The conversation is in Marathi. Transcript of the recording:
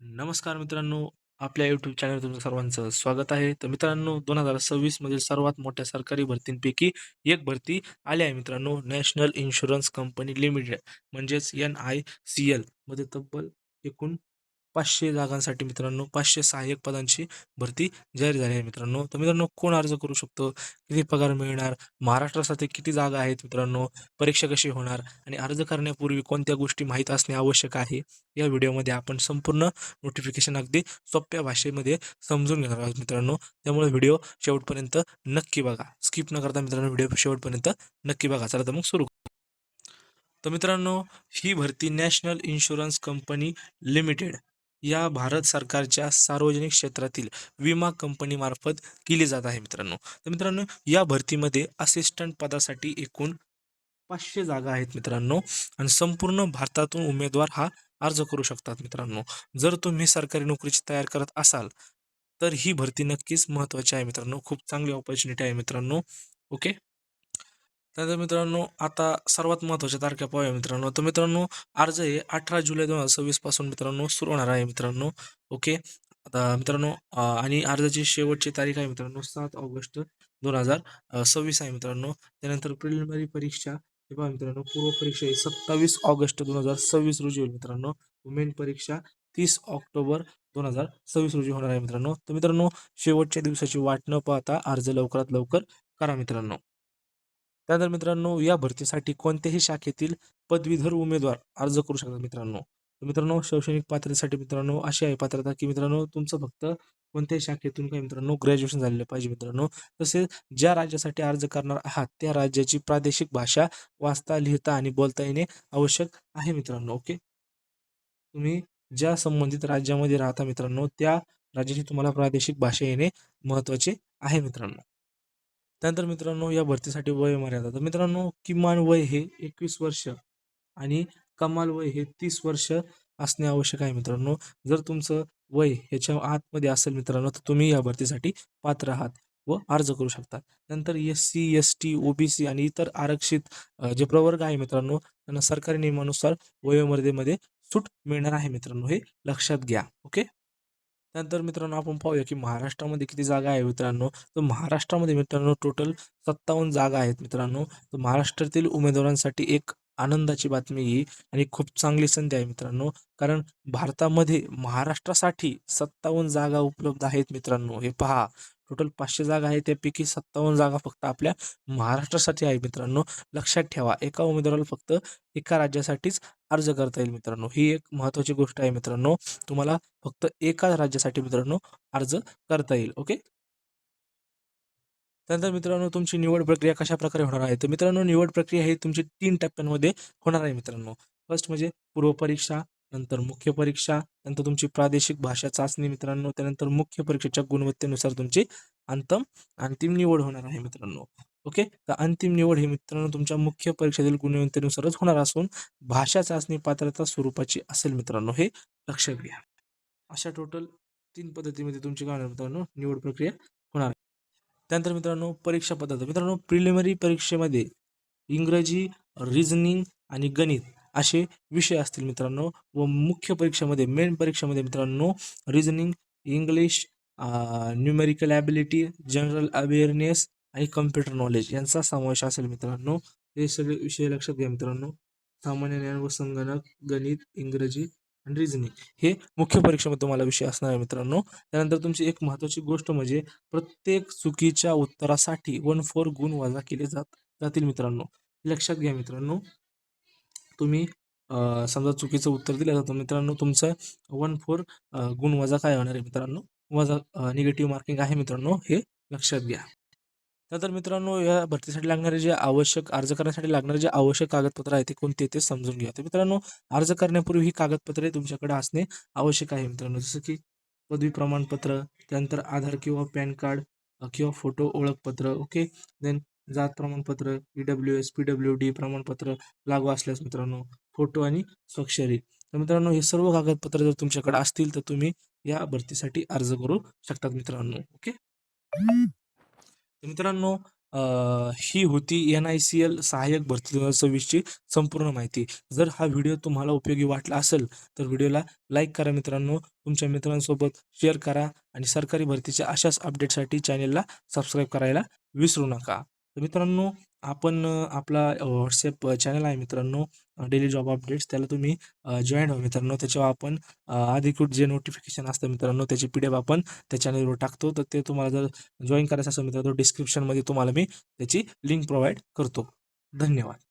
नमस्कार मित्रांनो, आपल्या यूट्यूब चॅनलवर तुमचं सर्वांचं स्वागत आहे. तर मित्रांनो, 2026 मधील सर्वात मोठ्या सरकारी भरतींपैकी एक भरती आली आहे मित्रांनो, नॅशनल इन्शुरन्स कंपनी लिमिटेड म्हणजेच NICL मध्ये तब्बल एकूण 500 जागांसाठी मित्रांनो 500 सहाय्यक पदांची भरती जाहीर झाली आहे मित्रांनो. तर मित्रांनो, कोण अर्ज करू शकतो? किती पगार मिळणार? महाराष्ट्रासाठी किती जागा आहेत मित्रांनो? परीक्षा कशी होणार? आणि अर्ज करण्यापूर्वी कोणत्या गोष्टी माहीत असणे आवश्यक आहे? या व्हिडिओमध्ये आपण संपूर्ण नोटिफिकेशन अगदी सोप्या भाषेमध्ये समजून घेणार आहोत मित्रांनो. त्यामुळे व्हिडिओ शेवटपर्यंत नक्की बघा. स्किप न करता मित्रांनो व्हिडिओ शेवटपर्यंत नक्की बघा. चला तर मग सुरू. तर मित्रांनो, ही भरती नॅशनल इन्शुरन्स कंपनी लिमिटेड या भारत सरकारच्या सार्वजनिक क्षेत्रातील विमा कंपनीमार्फत केली जात आहे मित्रांनो. तर मित्रांनो, या भरतीमध्ये असिस्टंट पदासाठी एकूण 500 जागा आहेत मित्रांनो आणि संपूर्ण भारतातून उमेदवार हा अर्ज करू शकतात मित्रांनो. जर तुम्ही सरकारी नोकरीची तयारी करत असाल तर ही भरती नक्कीच महत्त्वाची आहे मित्रांनो. खूप चांगली ऑपॉर्च्युनिटी आहे मित्रांनो. ओके. त्यानंतर मित्रांनो, आता सर्वात महत्त्वाच्या तारखा पाहूया मित्रांनो. तर मित्रांनो, अर्ज हे 18 जुलै 2026 पासून मित्रांनो सुरू होणार आहे मित्रांनो. ओके. आता मित्रांनो, आणि अर्जाची शेवटची तारीख आहे मित्रांनो 7 ऑगस्ट 2026 आहे मित्रांनो. त्यानंतर प्रिलिमिनरी परीक्षा हे पहा मित्रांनो, पूर्व परीक्षा ही 27 ऑगस्ट 2026 रोजी होईल मित्रांनो. मेन परीक्षा 30 ऑक्टोबर 2026 रोजी होणार आहे मित्रांनो. तर मित्रांनो, शेवटच्या दिवसाची वाट न पाहता अर्ज लवकरात लवकर करा मित्रांनो. त्यानंतर मित्रांनो, या भरतीसाठी कोणत्याही शाखेतील पदवीधर उमेदवार अर्ज करू शकतात मित्रांनो. तर मित्रांनो, शैक्षणिक पात्रतेसाठी मित्रांनो अशी आहे पात्रता की मित्रांनो, तुमचं फक्त कोणत्याही शाखेतून काही मित्रांनो ग्रॅज्युएशन झालेलं पाहिजे मित्रांनो. तसेच ज्या राज्यासाठी अर्ज करणार आहात त्या राज्याची प्रादेशिक भाषा वाचता, लिहिता आणि बोलता येणे आवश्यक आहे मित्रांनो. ओके. तुम्ही ज्या संबंधित राज्यामध्ये राहता मित्रांनो, त्या राज्याची तुम्हाला प्रादेशिक भाषा येणे महत्त्वाचे आहे मित्रांनो. त्यानंतर मित्रांनो, या भरतीसाठी वयोमर्यादा. तर मित्रांनो, किमान वय हे 21 वर्ष आणि कमाल वय हे 30 वर्ष असणे आवश्यक आहे मित्रांनो. जर तुमचं वय ह्याच्या आतमध्ये असेल मित्रांनो, तर तुम्ही या भरतीसाठी पात्र आहात व अर्ज करू शकता. नंतर SC, ST, OBC आणि इतर आरक्षित जे प्रवर्ग आहे मित्रांनो, त्यांना सरकारी नियमानुसार वयोमर्यादेमध्ये सूट मिळणार आहे मित्रांनो, हे लक्षात घ्या. ओके. त्यानंतर मित्रांनो, आपण पाहूया की महाराष्ट्रामध्ये किती जागा आहे मित्रांनो. तर महाराष्ट्रामध्ये मित्रांनो टोटल 57 जागा आहेत मित्रांनो. तर महाराष्ट्रातील उमेदवारांसाठी एक आनंदाची बातमी ही आणि खूप चांगली संधी आहे मित्रांनो. कारण भारतामध्ये महाराष्ट्रासाठी 57 जागा उपलब्ध आहेत मित्रांनो. हे पहा, टोटल 500 जागा आहेत, त्यापैकी 57 जागा फक्त आपल्या महाराष्ट्रासाठी आहे मित्रांनो. लक्षात ठेवा, एका उमेदवाराला फक्त एका राज्यासाठीच अर्ज करता येईल मित्रांनो. ही एक महत्त्वाची गोष्ट आहे मित्रांनो. तुम्हाला फक्त एका राज्यासाठी मित्रांनो अर्ज करता येईल. ओके. त्यानंतर मित्रांनो, तुमची निवड प्रक्रिया कशा प्रकारे होणार आहे? तर मित्रांनो, निवड प्रक्रिया ही तुमची 3 टप्प्यांमध्ये होणार आहे मित्रांनो. फर्स्ट म्हणजे पूर्वपरीक्षा, नंतर मुख्य परीक्षा, नंतर तुमची प्रादेशिक भाषा चाचणी मित्रांनो, त्यानंतर मुख्य परीक्षेच्या गुणवत्तेनुसार तुमची अंतिम निवड होणार आहे मित्रांनो. ओके. तर अंतिम निवड ही मित्रांनो तुमच्या मुख्य परीक्षेतील गुणवत्तेनुसारच होणार असून भाषा चाचणी पात्रता स्वरूपाची असेल मित्रांनो, हे लक्षात घ्या. अशा टोटल 3 पद्धतीमध्ये तुमची काय होणार मित्रांनो, निवड प्रक्रिया होणार. त्यानंतर मित्रांनो, परीक्षा पद्धत. मित्रांनो, प्रिलिमिनरी परीक्षेमध्ये इंग्रजी, रिझनिंग आणि गणित असे विषय असतील मित्रांनो. व मुख्य परीक्षेमध्ये, मेन परीक्षेमध्ये मित्रांनो, reasoning, English, numerical ability, general awareness आणि कम्प्युटर नॉलेज यांचा समावेश असेल मित्रांनो. हे सगळे विषय लक्षात घ्या मित्रांनो. सामान्य ज्ञान व संगणक, गणित, इंग्रजी आणि रिझनिंग हे मुख्य परीक्षेमध्ये तुम्हाला विषय असणार आहे मित्रांनो. त्यानंतर तुमची एक महत्त्वाची गोष्ट म्हणजे प्रत्येक चुकीच्या उत्तरासाठी 1/4 गुण वजा केले जातील मित्रांनो. लक्षात घ्या मित्रांनो. तुम्ही समजा चुकीचं उत्तर दिलं जातं मित्रांनो, तुमचं 1/4 गुण वजा काय होणार आहे मित्रांनो, वजा निगेटिव्ह मार्किंग आहे मित्रांनो, हे लक्षात घ्या. तर मित्रांनो, या भरतीसाठी लागणारे जे आवश्यक अर्ज करण्यासाठी लागणारे जे आवश्यक कागदपत्र आहे ते कोणते ते समजून घ्या. तर मित्रांनो, अर्ज करण्यापूर्वी ही कागदपत्रे तुमच्याकडे असणे आवश्यक आहे मित्रांनो. जसं की पदवी प्रमाणपत्र, त्यानंतर आधार किंवा पॅन कार्ड किंवा फोटो ओळखपत्र. ओके. देन जात प्रमाणपत्र, EWS, PWD प्रमाणपत्र लागू असल्यास मित्रांनो, फोटो आणि स्वाक्षरी. तर मित्रांनो, हे सर्व कागदपत्र जर तुमच्याकडे असतील तर तुम्ही या भरतीसाठी अर्ज करू शकतात मित्रांनो. ओके. तर मित्रांनो, ही होती NICL सहाय्यक भरती 2026ची संपूर्ण माहिती. जर हा व्हिडिओ तुम्हाला उपयोगी वाटला असेल तर व्हिडिओला लाईक करा मित्रांनो, तुमच्या मित्रांसोबत शेअर करा आणि सरकारी भरतीच्या अशाच अपडेटसाठी चॅनेलला सबस्क्राईब करायला विसरू नका. तर मित्रांनो, आपण आपला WhatsApp चॅनल आहे मित्रांनो, डेली जॉब अपडेट्स, त्याला तुम्ही जॉईन व्हा मित्रांनो. त्याच्यावर आपण अधिकृत जे नोटिफिकेशन असतं मित्रांनो त्याची PDF आपण त्या चॅनलवर टाकतो. तर ते तुम्हाला जर जॉईन करायचं असेल मित्रांनो, डिस्क्रिप्शनमध्ये तुम्हाला मी त्याची लिंक प्रोव्हाइड करतो. धन्यवाद.